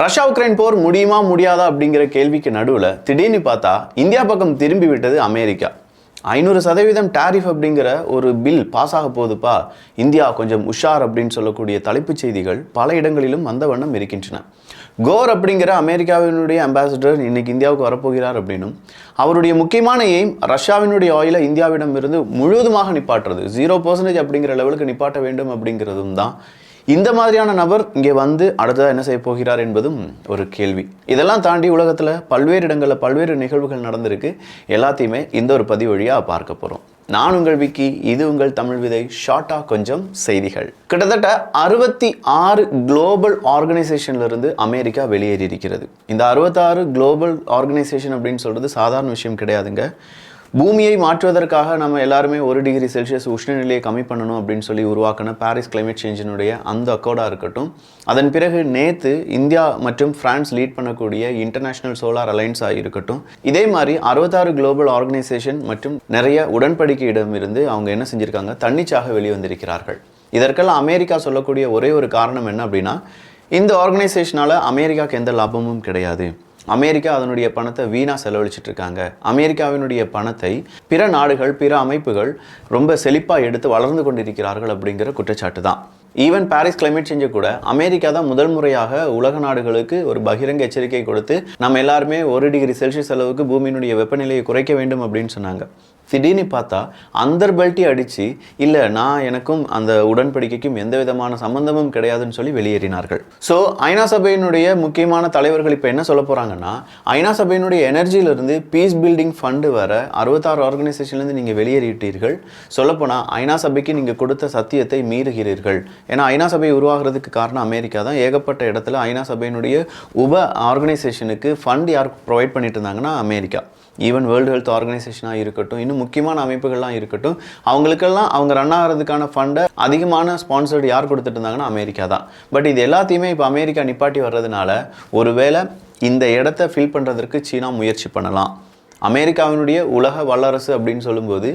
Russia Ukraine போர் முடியுமா முடியாதா அப்படிங்கிற கேள்விக்கு நடுவில் திடீர்னு பார்த்தா இந்தியா பக்கம் திரும்பி விட்டது அமெரிக்கா. 500% டாரிஃப் அப்படிங்கிற ஒரு பில் பாஸ் ஆக போகுதுப்பா, இந்தியா கொஞ்சம் உஷார் அப்படின்னு சொல்லக்கூடிய தலைப்புச் செய்திகள் பல இடங்களிலும் வந்த வண்ணம் இருக்கின்றன. கோர் அப்படிங்கிற அமெரிக்காவினுடைய அம்பாசிடர் இன்னைக்கு இந்தியாவுக்கு வரப்போகிறார் அப்படின்னும், அவருடைய முக்கியமான எய்ம் ரஷ்யாவினுடைய ஆயிலை இந்தியாவிடம் இருந்து முழுவதுமாக நிப்பாட்டுறது, 0% அப்படிங்கிற லெவலுக்கு நிப்பாட்ட வேண்டும் அப்படிங்கிறதும் தான். இந்த மாதிரியான நபர் இங்கே வந்து அடுத்ததாக என்ன செய்ய போகிறார் என்பதும் ஒரு கேள்வி. இதெல்லாம் தாண்டி உலகத்தில் பல்வேறு இடங்களில் பல்வேறு நிகழ்வுகள் நடந்திருக்கு. எல்லாத்தையுமே இந்த ஒரு பதிவு வழியாக பார்க்க போகிறோம். நான் உங்கள் விக்கி, இது உங்கள் தமிழ் விதை. ஷார்ட்டாக கொஞ்சம் செய்திகள். கிட்டத்தட்ட 66 குளோபல் ஆர்கனைசேஷன்லேருந்து அமெரிக்கா வெளியேறி இருக்கிறது. இந்த 66 குளோபல் ஆர்கனைசேஷன் அப்படின்னு சொல்கிறது சாதாரண விஷயம் கிடையாதுங்க. பூமியை மாற்றுவதற்காக நம்ம எல்லாருமே 1 டிகிரி செல்சியஸ் உஷ்ணநிலையை கம்மி பண்ணணும் அப்படின்னு சொல்லி உருவாக்கின பாரிஸ் கிளைமேட் சேஞ்சினுடைய அந்த அக்கோர்டாக இருக்கட்டும், அதன் பிறகு நேற்று இந்தியா மற்றும் பிரான்ஸ் லீட் பண்ணக்கூடிய இன்டர்நேஷனல் சோலார் அலைன்ஸாக இருக்கட்டும், இதே மாதிரி 66 குளோபல் ஆர்கனைசேஷன் மற்றும் நிறைய உடன்படிக்கையிடமிருந்து அவங்க என்ன செஞ்சுருக்காங்க, தன்னிச்சாக வெளிவந்திருக்கிறார்கள். இதற்கெல்லாம் அமெரிக்கா சொல்லக்கூடிய ஒரே ஒரு காரணம் என்ன அப்படின்னா, இந்த ஆர்கனைசேஷனால் அமெரிக்காவுக்கு எந்த லாபமும் கிடையாது, அமெரிக்கா அதனுடைய பணத்தை வீணாக செலவழிச்சிட்டு இருக்காங்க, அமெரிக்காவினுடைய பணத்தை பிற நாடுகள் பிற அமைப்புகள் ரொம்ப செழிப்பாக எடுத்து வளர்ந்து கொண்டிருக்கிறார்கள் அப்படிங்கிற குற்றச்சாட்டு தான். ஈவன் பாரிஸ் கிளைமேட் சேஞ்சை கூட அமெரிக்கா தான் முதல் முறையாக உலக நாடுகளுக்கு ஒரு பகிரங்க எச்சரிக்கை கொடுத்து நம்ம எல்லாருமே 1 டிகிரி செல்சியஸ் அளவுக்கு பூமியினுடைய வெப்பநிலையை குறைக்க வேண்டும் அப்படின்னு சொன்னாங்க. திடீர்னு பார்த்தா அந்தர்பல்ட்டி அடித்து, இல்லை நான் எனக்கும் அந்த உடன்படிக்கைக்கும் எந்த விதமான சம்பந்தமும் கிடையாதுன்னு சொல்லி வெளியேறினார்கள். ஸோ ஐநா சபையினுடைய முக்கியமான தலைவர்கள் இப்போ என்ன சொல்ல போகிறாங்கன்னா, ஐநா சபையினுடைய எனர்ஜியிலிருந்து பீஸ் பில்டிங் ஃபண்டு வர 66 ஆர்கனைசேஷன்லேருந்து நீங்கள் வெளியேறிட்டீர்கள். சொல்லப்போனால் ஐநா சபைக்கு நீங்கள் கொடுத்த சத்தியத்தை மீறுகிறீர்கள். ஏன்னா ஐநா சபை உருவாகிறதுக்கு காரணம் அமெரிக்கா தான். ஏகப்பட்ட இடத்துல ஐநா சபையினுடைய உப ஆர்கனைசேஷனுக்கு ஃபண்ட் யார் ப்ரொவைட் பண்ணிட்டு இருந்தாங்கன்னா அமெரிக்கா. ஈவன் வேர்ல்டு ஹெல்த் ஆர்கனைசேஷனாக இருக்கட்டும், இன்னும் முக்கியமான அமைப்புகள்லாம் இருக்கட்டும், அவங்களுக்கெல்லாம் அவங்க ரன் ஆகிறதுக்கான ஃபண்டை அதிகமான ஸ்பான்சர்டு யார் கொடுத்துட்டு இருந்தாங்கன்னா அமெரிக்கா தான். பட் இது எல்லாத்தையுமே இப்போ அமெரிக்கா நிப்பாட்டி வர்றதுனால ஒருவேளை இந்த இடத்த ஃபில் பண்ணுறதுக்கு சீனா முயற்சி பண்ணலாம். அமெரிக்காவினுடைய உலக வல்லரசு அப்படின்னு சொல்லும்போது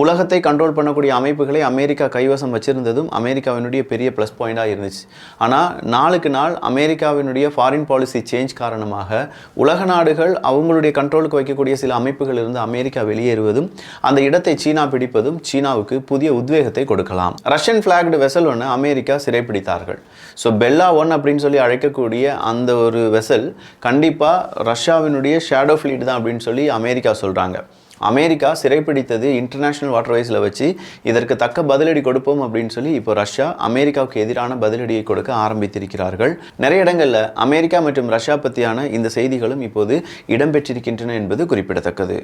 உலகத்தை கண்ட்ரோல் பண்ணக்கூடிய அமைப்புகளை அமெரிக்கா கைவசம் வச்சிருந்ததும் அமெரிக்காவினுடைய பெரிய ப்ளஸ் பாயிண்டாக இருந்துச்சு. ஆனால் நாளுக்கு நாள் அமெரிக்காவினுடைய ஃபாரின் பாலிசி சேஞ்ச் காரணமாக உலக நாடுகள் அவங்களுடைய கண்ட்ரோலுக்கு வைக்கக்கூடிய சில அமைப்புகள் இருந்து அமெரிக்கா வெளியேறுவதும் அந்த இடத்தை சீனா பிடிப்பதும் சீனாவுக்கு புதிய உத்வேகத்தை கொடுக்கலாம். ரஷ்யன் ஃபிளாக்டு வெசல் ஒன்று அமெரிக்கா சிறைப்பிடித்தார்கள். ஸோ பெல்லா 1 அப்படின்னு சொல்லி அழைக்கக்கூடிய அந்த ஒரு வெசல் கண்டிப்பாக ரஷ்யாவினுடைய ஷேடோ ஃப்ளீட் தான் அப்படின்னு சொல்லி அமெரிக்கா சொல்கிறாங்க. அமெரிக்கா சிறைப்பிடித்தது இன்டர்நேஷ்னல் வாட்டர்வேஸில் வச்சு இதற்கு தக்க பதிலடி கொடுப்போம் அப்படின்னு சொல்லி இப்போ ரஷ்யா அமெரிக்காவுக்கு எதிரான பதிலடியை கொடுக்க ஆரம்பித்திருக்கிறார்கள். நிறைய இடங்களில் அமெரிக்கா மற்றும் ரஷ்யா பற்றியான இந்த செய்திகளும் இப்போது இடம்பெற்றிருக்கின்றன என்பது குறிப்பிடத்தக்கது.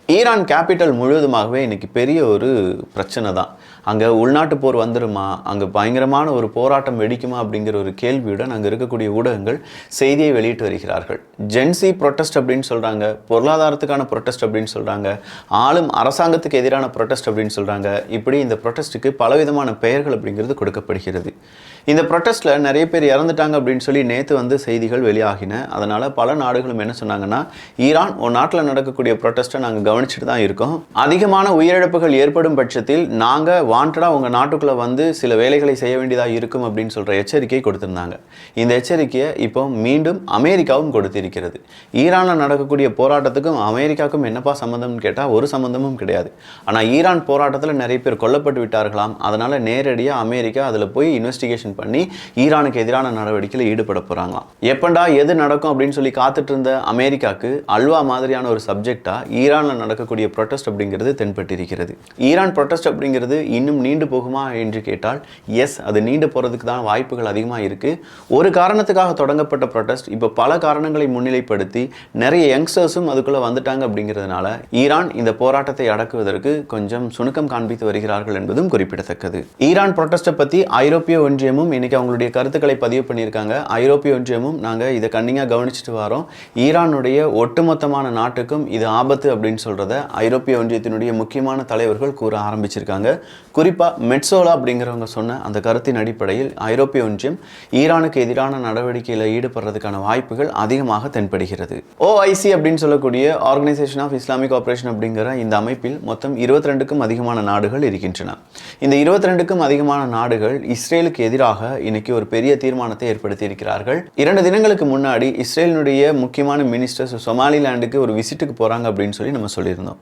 ஈரான் கேபிட்டல் முழுவதுமாகவே இன்னைக்கு பெரிய ஒரு பிரச்சனை தான். அங்கே உள்நாட்டு போர் வந்துடுமா, அங்கே பயங்கரமான ஒரு போராட்டம் வெடிக்குமா அப்படிங்கிற ஒரு கேள்வியுடன் அங்கே இருக்கக்கூடிய ஊடகங்கள் செய்தியை வெளியிட்டு வருகிறார்கள். ஜென்சி ப்ரொட்டஸ்ட் அப்படின்னு சொல்கிறாங்க, பொருளாதாரத்துக்கான ப்ரொட்டஸ்ட் அப்படின்னு சொல்கிறாங்க, ஆளும் அரசாங்கத்துக்கு எதிரான ப்ரொட்டஸ்ட் அப்படின்னு சொல்கிறாங்க. இப்படி இந்த ப்ரொட்டஸ்ட்டுக்கு பலவிதமான பெயர்கள் அப்படிங்கிறது கொடுக்கப்படுகிறது. இந்த ப்ரொட்டஸ்ட்டில் நிறைய பேர் இறந்துட்டாங்க அப்படின்னு சொல்லி நேற்று வந்து செய்திகள் வெளியாகின. அதனால் பல நாடுகளும் என்ன சொன்னாங்கன்னா, ஈரான் ஒரு நாட்டில் நடக்கக்கூடிய ப்ரொட்டஸ்ட்டை நாங்கள் கவனிச்சுட்டு தான் இருக்கோம், அதிகமான உயிரிழப்புகள் ஏற்படும் பட்சத்தில் நாங்கள் வாண்டடாக உங்கள் நாட்டுக்குள்ளே வந்து சில வேலைகளை செய்ய வேண்டியதாக இருக்கும் அப்படின்னு சொல்கிற எச்சரிக்கை கொடுத்துருந்தாங்க. இந்த எச்சரிக்கையை இப்போ மீண்டும் அமெரிக்காவும் கொடுத்திருக்கிறது. ஈரானில் நடக்கக்கூடிய போராட்டத்துக்கும் அமெரிக்காவுக்கும் என்னப்பா சம்மந்தம்னு கேட்டால் ஒரு சம்மந்தமும் கிடையாது. ஆனால் ஈரான் போராட்டத்தில் நிறைய பேர் கொல்லப்பட்டு விட்டார்களாம். அதனால் நேரடியாக அமெரிக்கா அதில் போய் இன்வெஸ்டிகேஷன் பண்ணி ஈரானுக்கு எதிரான நடவடிக்கையில் ஈடுபட போகிறாங்களாம். எப்பண்டா எது நடக்கும் அப்படின்னு சொல்லி காத்துட்டு இருந்த அமெரிக்காவுக்கு அல்வா மாதிரியான ஒரு சப்ஜெக்டாக ஈரானில் நடக்கக்கூடிய ப்ரொட்டஸ்ட் அப்படிங்கிறது தென்பட்டிருக்கிறது. ஈரான் ப்ரொட்டஸ்ட் அப்படிங்கிறது இன்னும் நீண்டு போகுமா என்று கேட்டால் எஸ், அது நீண்டு போகிறதுக்கு தான் வாய்ப்புகள் அதிகமாக இருக்குது. ஒரு காரணத்துக்காக தொடங்கப்பட்ட ப்ரொட்டஸ்ட் இப்போ பல காரணங்களை முன்னிலைப்படுத்தி நிறைய யங்ஸ்டர்ஸும் அதுக்குள்ளே வந்துட்டாங்க. அப்படிங்கிறதுனால ஈரான் இந்த போராட்டத்தை அடக்குவதற்கு கொஞ்சம் சுணுக்கம் காண்பித்து வருகிறார்கள் என்பதும் குறிப்பிடத்தக்கது. ஈரான் ப்ரொட்டஸ்ட்டை பற்றி ஐரோப்பிய ஒன்றியமும் இன்னைக்கு அவங்களுடைய கருத்துக்களை பதிவு பண்ணியிருக்காங்க. ஐரோப்பிய ஒன்றியமும் நாங்கள் இதை கண்டிப்பாக கவனிச்சுட்டு வரோம். ஈரானுடைய ஒட்டுமொத்தமான நாட்டுக்கும் இது ஆபத்து அப்படின்னு சொல்கிறத ஐரோப்பிய ஒன்றியத்தினுடைய முக்கியமான தலைவர்கள் கூற ஆரம்பிச்சிருக்காங்க. குறிப்பாக மெட்சோலா அப்படிங்கிறவங்க சொன்ன அந்த கருத்தின் அடிப்படையில் ஐரோப்பிய ஒன்றியம் ஈரானுக்கு எதிரான நடவடிக்கையில் ஈடுபடுறதுக்கான வாய்ப்புகள் அதிகமாக தென்படுகிறது. ஓஐசி அப்படின்னு சொல்லக்கூடிய ஆர்கனைசேஷன் ஆஃப் இஸ்லாமிக் ஆபரேஷன் அப்படிங்கிற இந்த அமைப்பில் மொத்தம் 22க்கும் அதிகமான நாடுகள் இருக்கின்றன. இந்த 22க்கும் அதிகமான நாடுகள் இஸ்ரேலுக்கு எதிராக எதிராக இன்னைக்கு ஒரு பெரிய தீர்மானத்தை ஏற்படுத்தி இருக்கிறார்கள். 2 தினங்களுக்கு முன்னாடி இஸ்ரேலினுடைய முக்கியமான மினிஸ்டர்ஸ் சொமாலிலாண்டுக்கு ஒரு விசிட்டுக்கு போகிறாங்க அப்படின்னு சொல்லி நம்ம சொல்லியிருந்தோம்.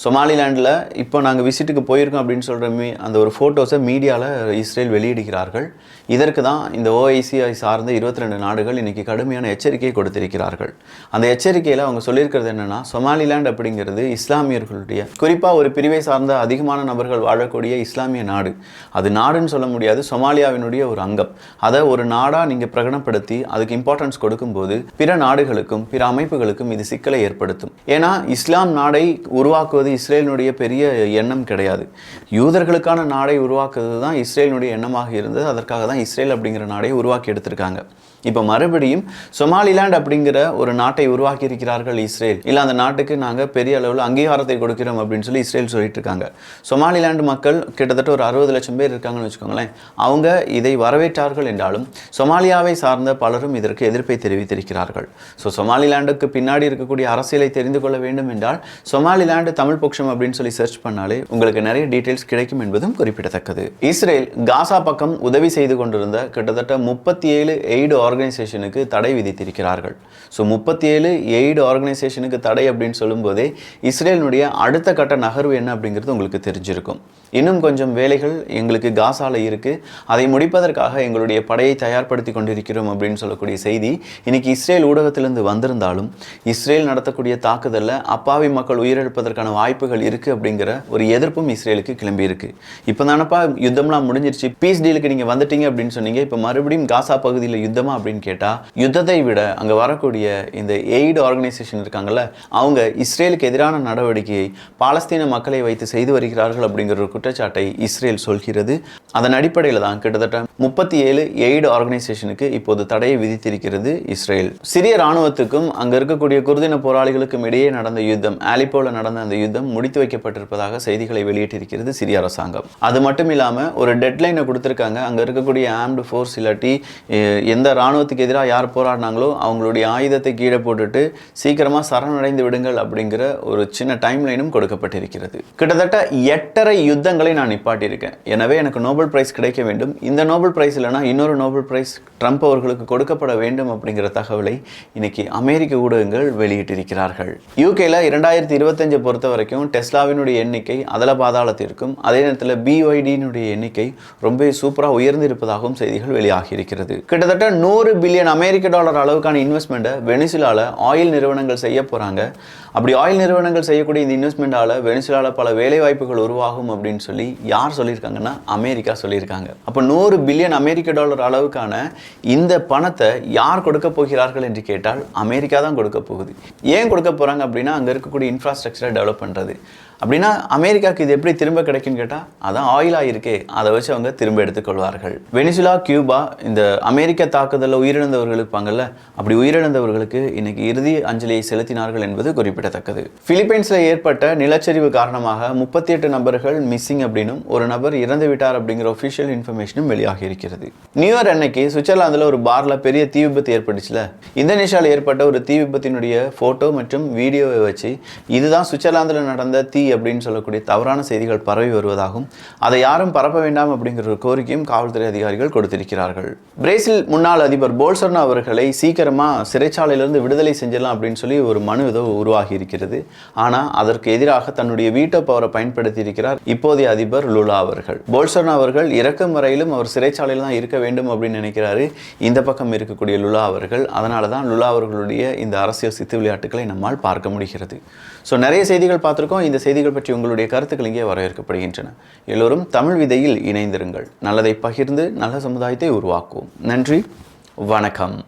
சொமாலிலாண்டில் இப்போ நாங்கள் விசிட்டுக்கு போயிருக்கோம் அப்படின்னு சொல்கிற அந்த ஒரு ஃபோட்டோஸை மீடியாவில் இஸ்ரேல் வெளியிடுகிறார்கள். இதற்கு தான் இந்த OICஐ சார்ந்த 22 நாடுகள் இன்றைக்கி கடுமையான எச்சரிக்கையை கொடுத்திருக்கிறார்கள். அந்த எச்சரிக்கையில் அவங்க சொல்லியிருக்கிறது என்னென்னா, சொமாலிலாண்ட் அப்படிங்கிறது இஸ்லாமியர்களுடைய குறிப்பாக ஒரு பிரிவை சார்ந்த அதிகமான நபர்கள் வாழக்கூடிய இஸ்லாமிய நாடு. அது நாடுன்னு சொல்ல முடியாது, சொமாலியாவினுடைய ஒரு அங்கம். அதை ஒரு நாடாக நீங்கள் பிரகடனப்படுத்தி அதுக்கு இம்பார்ட்டன்ஸ் கொடுக்கும்போது பிற நாடுகளுக்கும் பிற அமைப்புகளுக்கும் இது சிக்கலை ஏற்படுத்தும். ஏன்னா இஸ்லாம் நாடை உருவாக்குவது இஸ்ரேலினுடைய பெரிய எண்ணம் கிடையாது. யூதர்களுக்கான நாடை உருவாக்குவது தான் இஸ்ரேலினுடைய எண்ணமாக இருந்தது. அதற்காக தான் இஸ்ரேல் அப்படிங்கிற நாடை உருவாக்கி எடுத்திருக்காங்க. இப்போ மறுபடியும் சொமாலிலாண்ட் அப்படிங்கிற ஒரு நாட்டை உருவாக்கி இருக்கிறார்கள் இஸ்ரேல். இல்லை அந்த நாட்டுக்கு நாங்கள் பெரிய அளவில் அங்கீகாரத்தை கொடுக்கிறோம் அப்படின்னு சொல்லி இஸ்ரேல் சொல்லிட்டு இருக்காங்க. சொமாலிலாண்டு மக்கள் கிட்டத்தட்ட ஒரு 60 லட்சம் பேர் இருக்காங்கன்னு வச்சுக்கோங்களேன். அவங்க இதை வரவேற்றார்கள் என்றாலும் சொமாலியாவை சார்ந்த பலரும் இதற்கு எதிர்ப்பை தெரிவித்திருக்கிறார்கள். ஸோ சொமாலிலாண்டுக்கு பின்னாடி இருக்கக்கூடிய அரசியலை தெரிந்து கொள்ள வேண்டும் என்றால் சொமாலிலாண்டு தமிழ் பொக்ஷம் அப்படின்னு சொல்லி சர்ச் பண்ணாலே உங்களுக்கு நிறைய டீட்டெயில்ஸ் கிடைக்கும் என்பதும் குறிப்பிடத்தக்கது. இஸ்ரேல் காசா பக்கம் உதவி செய்து கொண்டிருந்த கிட்டத்தட்ட 37 எய்டு ஆர்கனைசேஷனுக்கு தடை விதித்திருக்கிறார்கள். ஸோ 37 எய்டு ஆர்கனைசேஷனுக்கு தடை அப்படின்னு சொல்லும்போதே இஸ்ரேலினுடைய அடுத்த கட்ட நகர்வு என்ன அப்படிங்கிறது உங்களுக்கு தெரிஞ்சிருக்கும். இன்னும் கொஞ்சம் வேலைகள் எங்களுக்கு காசால இருக்குது, அதை முடிப்பதற்காக எங்களுடைய படையை தயார்படுத்தி கொண்டிருக்கிறோம் அப்படின்னு சொல்லக்கூடிய செய்தி இன்னைக்கு இஸ்ரேல் ஊடகத்திலிருந்து வந்திருந்தாலும் இஸ்ரேல் நடத்தக்கூடிய தாக்குதலில் அப்பாவி மக்கள் உயிரிழப்பதற்கான வாய்ப்புகள் இருக்குது அப்படிங்கிற ஒரு எதிர்ப்பும் இஸ்ரேலுக்கு கிளம்பி இருக்கு. இப்போ தானப்பா யுத்தம்லாம் முடிஞ்சிருச்சு, பீஸ் டீலுக்கு நீங்கள் வந்துட்டீங்க அப்படின்னு சொன்னீங்க, இப்போ மறுபடியும் காசா பகுதியில் யுத்தமா அப்படின்னு கேட்டால், யுத்தத்தை விட அங்கே வரக்கூடிய இந்த எய்டு ஆர்கனைசேஷன் இருக்காங்கல்ல, அவங்க இஸ்ரேலுக்கு எதிரான நடவடிக்கையை பாலஸ்தீன மக்களை வைத்து செய்து வருகிறார்கள் அப்படிங்கிற ஒரு குற்றச்சாட்டை இஸ்ரேல் சொல்கிறது. அதன் அடிப்படையில் தான் கிட்டத்தட்ட 37 எய்டு ஆர்கனைசேஷனுக்கு இப்போது தடையை விதித்திருக்கிறது இஸ்ரேல். சிரிய ராணுவத்துக்கும் அங்கே இருக்கக்கூடிய குர்தின போராளிகளுக்கும் இடையே நடந்த யுத்தம், ஆலிப்போல நடந்த அந்த யுத்தம் முடித்து வைக்கப்பட்டிருப்பதாக செய்திகளை வெளியிட்டிருக்கிறது சிரிய அரசாங்கம். அது மட்டும் இல்லாமல் ஒரு டெட்லைனை கொடுத்துருக்காங்க. அங்கே இருக்கக்கூடிய ஆர்ம்டு ஃபோர்ஸ் இல்லாட்டி எந்த ராணுவத்துக்கு எதிராக யார் போராடினாங்களோ அவங்களுடைய ஆயுதத்தை கீழே போட்டுட்டு சீக்கிரமாக சரணடைந்து விடுங்கள் அப்படிங்கிற ஒரு சின்ன டைம் லைனும் கொடுக்கப்பட்டிருக்கிறது. கிட்டத்தட்ட 8.5 யுத்தங்களை நான் நிப்பாட்டியிருக்கேன், எனவே எனக்கு நோபல் பிரைஸ் கிடைக்க வேண்டும், இந்த நோபல் பிரைஸ் இல்லைனா இன்னொரு நோபல் பிரைஸ் ட்ரம்ப் அவர்களுக்கு கொடுக்கப்பட வேண்டும் அப்படிங்கிற தகவலை இன்னைக்கு அமெரிக்க ஊடகங்கள் வெளியிட்டிருக்கிறார்கள். யூகேல 2025 பொறுத்த வரைக்கும் டெஸ்லாவினுடைய எண்ணிக்கை அதல பாதாளத்திற்கும், அதே நேரத்தில் BYDனுடைய எண்ணிக்கை ரொம்ப சூப்பராக உயர்ந்திருப்பதாகவும் செய்திகள் வெளியாகி இருக்கிறது. கிட்டத்தட்ட $100 பில்லியன் அளவுக்கான இன்வெஸ்ட்மெண்ட்டை வெனிசுலால ஆயில் நிறுவனங்கள் செய்ய போறாங்க. அப்படி ஆயில் நிறுவனங்கள் செய்யக்கூடிய இந்த இன்வெஸ்ட்மெண்டால வெனிசுலால பல வேலை வாய்ப்புகள் உருவாகும் அப்படின்னு சொல்லி யார் சொல்லியிருக்காங்கன்னா அமெரிக்கா சொல்லியிருக்காங்க. அப்போ $100 பில்லியன் அளவுக்கான இந்த பணத்தை யார் கொடுக்க போகிறார்கள் என்று கேட்டால் அமெரிக்கா தான் கொடுக்க போகுது. ஏன் கொடுக்க போறாங்க அப்படின்னா அங்கே இருக்கக்கூடிய இன்ஃப்ராஸ்ட்ரக்சரை டெவலப் பண்ணுறது. அப்படின்னா அமெரிக்காவுக்கு இது எப்படி திரும்ப கிடைக்குன்னு கேட்டால் அதான் ஆயிலாக இருக்கே, அதை வச்சு அவங்க திரும்ப எடுத்துக்கொள்வார்கள். வெனிசுலா, கியூபா இந்த அமெரிக்க தாக்குதலில் உயிரிழந்தவர்கள் இருப்பாங்கல்ல, அப்படி உயிரிழந்தவர்களுக்கு இன்னைக்கு இறுதி அஞ்சலியை செலுத்தினார்கள் என்பது குறிப்பிடத்தக்கது. பிலிப்பைன்ஸில் ஏற்பட்ட நிலச்சரிவு காரணமாக 38 நபர்கள் மிஸ்ஸிங் அப்படின்னும் ஒரு நபர் இறந்து விட்டார் அப்படிங்கிற ஒஃபிஷியல் இன்ஃபர்மேஷனும் வெளியாகி இருக்கிறது. நியூ இயர் அன்னைக்கு சுவிட்சர்லாந்தில் ஒரு பார்ல பெரிய தீ விபத்து ஏற்பட்டுச்சுல, இந்தோனேஷியாவில் ஏற்பட்ட ஒரு தீ விபத்தினுடைய போட்டோ மற்றும் வீடியோவை வச்சு இதுதான் சுவிட்சர்லாந்தில் நடந்த தீ அப்படின்னு சொல்லக்கூடிய தவறான செய்திகள் பரவி வருவதாகவும் அதை யாரும் பரப்ப வேண்டாம் அப்படிங்கிற ஒரு கோரிக்கையும் காவல்துறை அதிகாரிகள் கொடுத்திருக்கிறார்கள். பிரேசில் முன்னாள் அதிபர் போல்சோனாரோ அவர்களை சீக்கிரமா சிறைச்சாலையிலிருந்து விடுதலை செஞ்சிடலாம் அப்படின்னு சொல்லி ஒரு மனு ஏதோ உருவாகி இருக்கிறது. ஆனால் அதற்கு எதிராக தன்னுடைய வீட்டோ பவரை பயன்படுத்தி இருக்கிறார் இப்போதைய அதிபர் லுலா அவர்கள். போல்சோனாரோ அவர்கள் இறக்கும் வரையிலும் அவர் சிறைச்சாலையில் தான் இருக்க வேண்டும் அப்படின்னு நினைக்கிறாரு இந்த பக்கம் இருக்கக்கூடிய லுலா அவர்கள். அதனால தான் லுலா அவர்களுடைய இந்த அரசியல் சித்து விளையாட்டுகளை நம்மால் பார்க்க முடிகிறது. ஸோ நிறைய செய்திகள் பார்த்துருக்கோம். இந்த செய்திகள் பற்றி உங்களுடைய கருத்துக்கள் இங்கே வரவேற்கப்படுகின்றன. எல்லோரும் தமிழ் விதையில் இணைந்திருங்கள். நல்லதை பகிர்ந்து நல்ல சமுதாயத்தை உருவாக்குவோம். நன்றி, வணக்கம்.